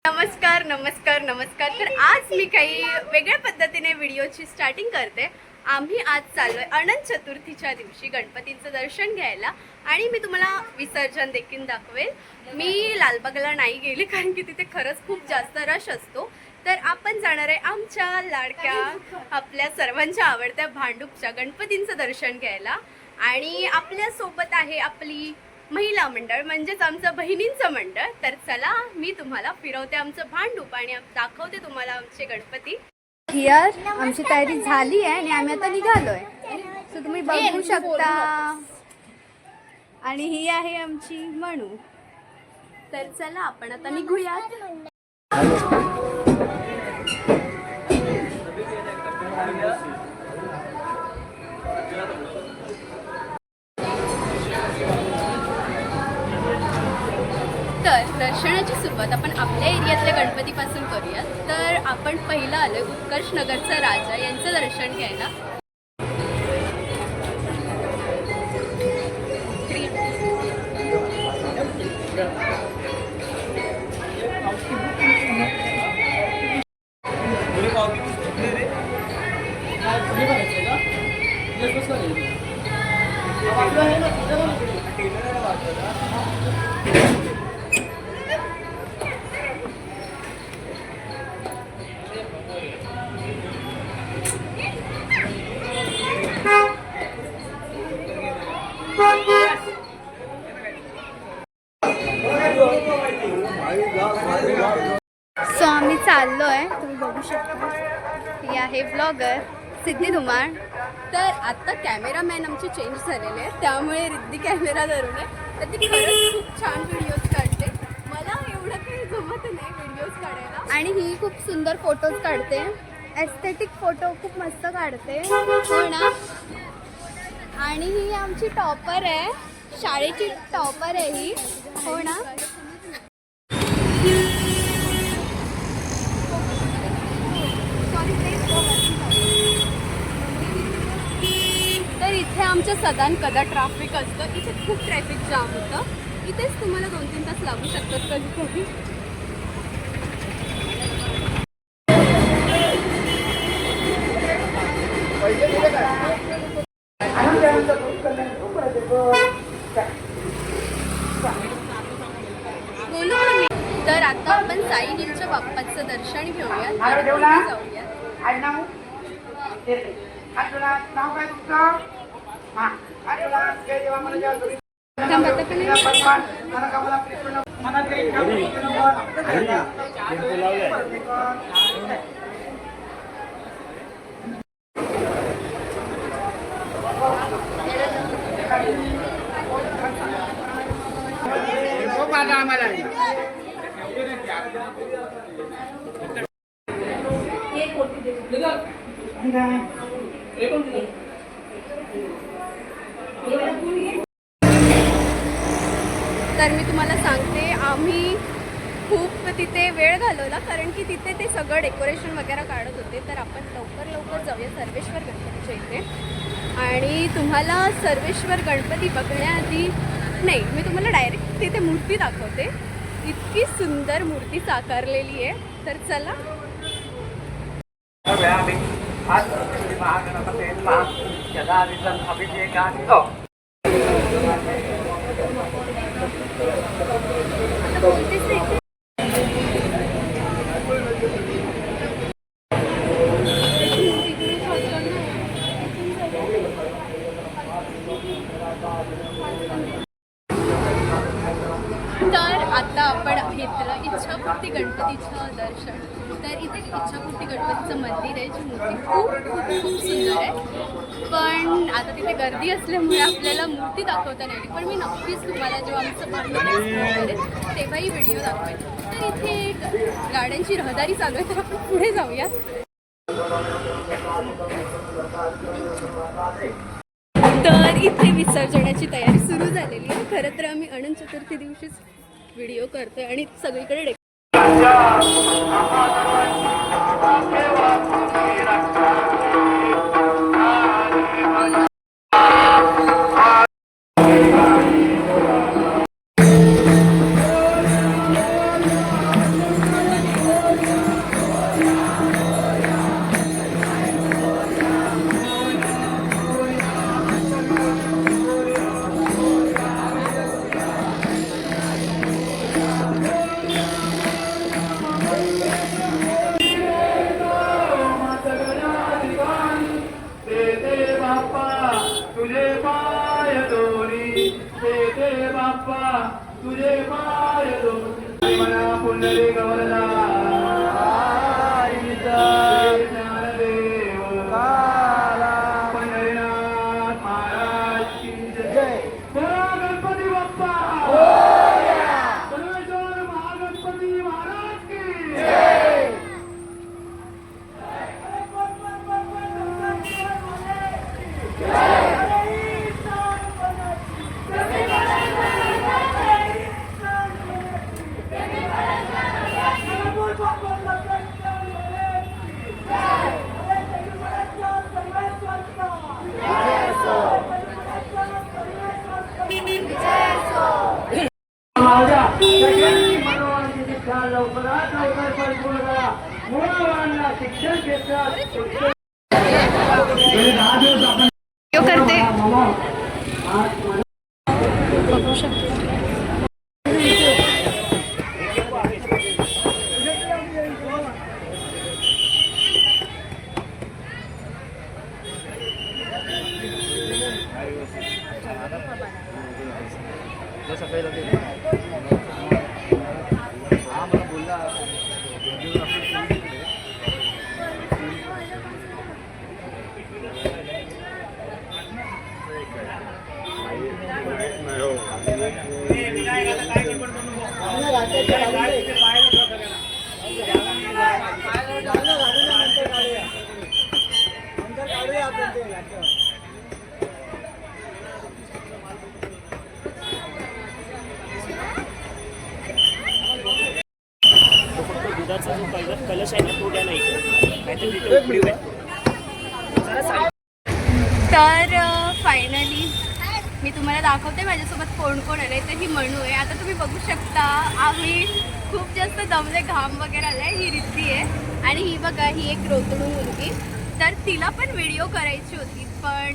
नमस्कार नमस्कार नमस्कार. तर आज मी काही वेगळ्या पद्धतीने व्हिडिओची स्टार्टिंग करते. आम्ही आज चाललोय अनंत चतुर्थीच्या दिवशी गणपतींचं दर्शन घ्यायला आणि मी तुम्हाला विसर्जन देखील दाखवेल. मी लालबागला नाही गेले कारण की तिथे खरंच खूप जास्त रश असतो. तर आपण जाणार आहे आमच्या लाडक्या आपल्या सर्वांच्या आवडत्या भांडूपच्या गणपतींचं दर्शन घ्यायला. आणि आपल्या सोबत आहे आपली महिला मंडळ म्हणजेच आमचं बहिणींचं मंडळ. तर चला मी तुम्हाला फिरवते आमचं भांडूप आणि दाखवते तुम्हाला आमचे गणपती. हियर आमची तयारी झाली आहे आणि आम्ही आता निघालोय. सो तुम्ही बघू शकता. आणि ही आहे आमची मनू. तर चला आपण आता निघूयात. तर दर्शनाची सुरुवात आपण आपल्या एरियातल्या गणपतीपासून करूया. तर आपण पहिलं आलोय उत्कर्ष नगरचा राजा यांचं दर्शन घ्यायला. सो आम्ही चाललोय, तुम्ही बघू शकता. ही आहे ब्लॉगर सिद्धी धुमाळ. तर आता कॅमेरामॅन आमचे चेंज झालेले आहेत त्यामुळे रिद्धी कॅमेरा धरून आहे. तर ती खरंच खूप छान व्हिडिओज काढते. मला एवढं काही जमत नाही व्हिडिओज काढायला. आणि ही खूप सुंदर फोटोज काढते. एस्थेटिक फोटो खूप मस्त काढते हो ना. आणि ही आमची टॉपर आहे, शाळेची टॉपर आहे ही हो ना. तर इथे आमच्या सदान कदा ट्रॅफिक असतं. इथे खूप ट्रॅफिक जाम होतं. इथेच तुम्हाला 2-3 तास लागू शकतात कधी कधी. तर आता आपण साईगिरीच्या बाप्पाचं दर्शन घेऊया. जाऊया. तर मी तुम्हाला सांगते आम्ही खूप तिथे वेळ घालवला कारण की तिथे ते सगळं डेकोरेशन वगैरे काढत होते. तर आपण लवकर जाऊया सर्वेश्वर गणपतीच्या इथे. आणि तुम्हाला सर्वेश्वर गणपती बघण्याआधी नाही, मी तुम्हाला डायरेक्ट तिथे मूर्ती दाखवते. इतकी सुंदर मूर्ती साकारलेली आहे. तर चला. तर आता आपण घेतलं इच्छापूर्ती गणपतीचं दर्शन. तर इथे इच्छापूर्ती गणपतीचं मंदिर आहे, जी मूर्ती खूप सुंदर आहे. पण आता तिथे गर्दी असल्यामुळे आपल्याला मूर्ती दाखवता नाही आली. पण मी नक्कीच तुम्हाला जेव्हा आमचं भांडण करेल तेव्हाही व्हिडिओ दाखवेल. तर इथे गाड्यांची रहदारी चालू आहे. तर आपण पुढे जाऊया. तर इथे विसर्जनाची तयारी सुरू झालेली आहे. खरं तर आम्ही अनंत चतुर्थी दिवशीच व्हिडिओ करतोय आणि सगळीकडे पाय दोरी ते बाप्पा तुझे पाय दोरी मला पुंडली गवरला ज्ञानदेव काला पंढरीनाथ महाराज की जय. गणपती बाप्पा सर्वेश्वर महागणपती महाराज की जय. लवकरात लवकर परिपूर्ण करा. मुळावांना शिक्षण क्षेत्रात गेले 10 दिवस आपण करते दुधाचा जो कलश आहे ना तो द्या नाही काहीतरी तिथे उघडी आहे. तर फायनली मी तुम्हाला दाखवते माझ्यासोबत कोण कोण आले. तर ही मनू आहे. आता तुम्ही बघू शकता आम्ही खूप जास्त दमले, घाम वगैरे आलाय. ही रिद्धी आहे आणि ही बघा ही एक रोतडू मुलगी. तर तिला पण व्हिडिओ करायची होती पण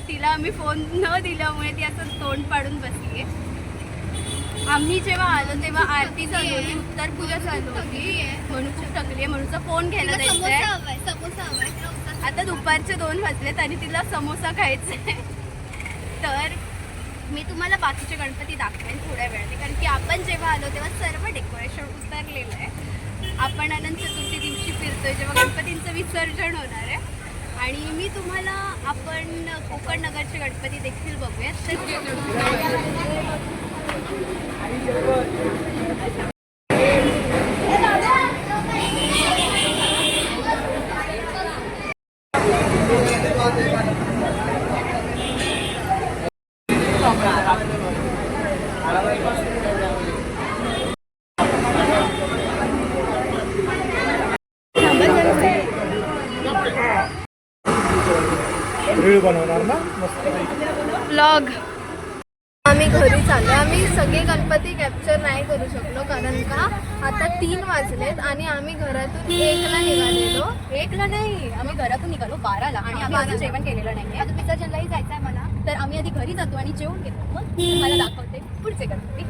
तिला आम्ही फोन न दिल्यामुळे ती असं तोंड पाडून बसली आहे. आम्ही जेव्हा आलो तेव्हा आरती चालू होती, उत्तर पूजा चालू होती. म्हणून खूप थकली आहे. म्हणूनचा फोन घ्यायला जायचंय. आता दुपारचे 2 वाजलेत आणि तिला समोसा खायचा आहे. तर मी तुम्हाला बाकीचे गणपती दाखवेन थोड्या वेळाने, कारण की आपण जेव्हा आलो तेव्हा सर्व डेकोरेशन उतरलेलं आहे. आपण अनंत चतुर्थी दिवशी फिरतोय जेव्हा गणपतींचं विसर्जन होणार आहे. आणि मी तुम्हाला आपण कोकण नगरचे गणपती देखील बघूयात. रील बनवणार ना मस्त व्लॉग. आम्ही घरी चाललो. आम्ही सगळे गणपती कॅप्चर नाही करू शकलो कारण का आता 3 वाजलेत आणि आम्ही घरातून 1ला निघालेलो. 1ला नाही, आम्ही घरातून निघालो 12ला आणि आम्ही अजून जेवण केलेलं नाही. आता विसर्जनलाही जायचं आहे मला. तर आम्ही आधी घरी जातो आणि जेवण घेतो, मग मला दाखवते पुढचे गणपती.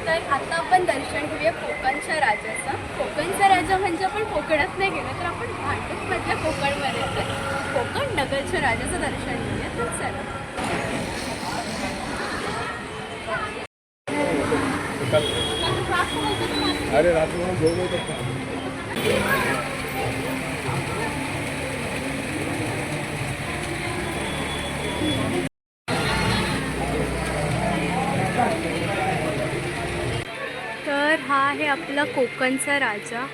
तर आता आपण दर्शन घेऊया कोकणच्या राजाचं. कोकणचा राजा म्हणजे आपण कोकणात नाही गेलो तर आपण भांडूपमधल्या कोकणमध्ये येतो. कोकण नगरच्या राजाचं दर्शन घेऊया. तर चला. अरे रात्री म्हणून घेऊन येतो. तर हा आहे आपला कोकणचा राजा.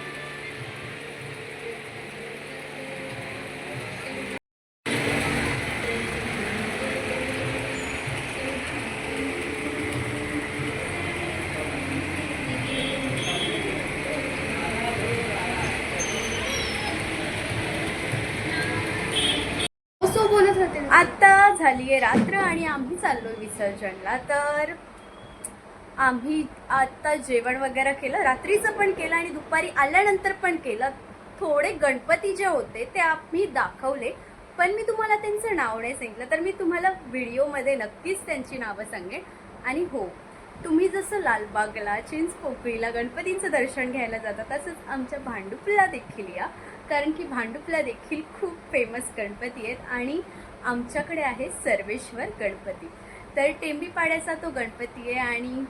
आता झाली आहे रात्र आणि आम्ही चाललोय विसर्जनला. तर आम्ही आता जेवण वगैरे केलं, रात्रीचं पण केलं आणि दुपारी आल्यानंतर पण केलं. थोडे गणपती जे होते ते आम्ही दाखवले पण मी तुम्हाला त्यांचं नाव नाही सांगितलं. तर मी तुम्हाला व्हिडिओमध्ये नक्कीच त्यांची नावं सांगेन. आणि हो, तुम्ही जसं लालबागला चिंचपोकळीला गणपतींचं दर्शन घ्यायला जाता तसंच आमच्या भांडुपला देखील या, कारण की भांडुपला देखील खूप फेमस गणपती आहेत आणि आमच्याकडे आहे सर्वेश्वर गणपती. तर टेंबीपाड्याचा तो गणपती आहे आणि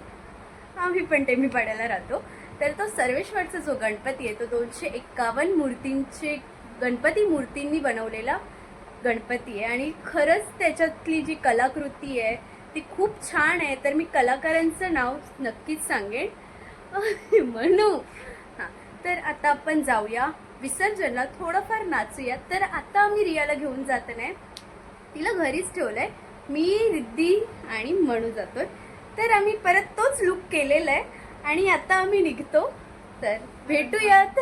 आम्ही पण टेंबीपाड्याला राहतो. तर तो सर्वेश्वरचा जो गणपती आहे तो 251 मूर्तींचे गणपती मूर्तींनी बनवलेला गणपती आहे आणि खरंच त्याच्यातली जी कलाकृती आहे ती खूप छान आहे. तर मी कलाकारांचं नाव नक्कीच सांगेन म्हणू. हां, तर आता आपण जाऊया विसर्जनला, थोडंफार नाचूया. तर आता आम्ही रियाला घेऊन जात नाही, तिला घरीच ठेवलं आहे. मी, रिद्धी आणि म्हणू जातोय. तर आम्ही परत तोच लुक केलेला आहे आणि आता आम्ही निघतो. तर भेटूयात.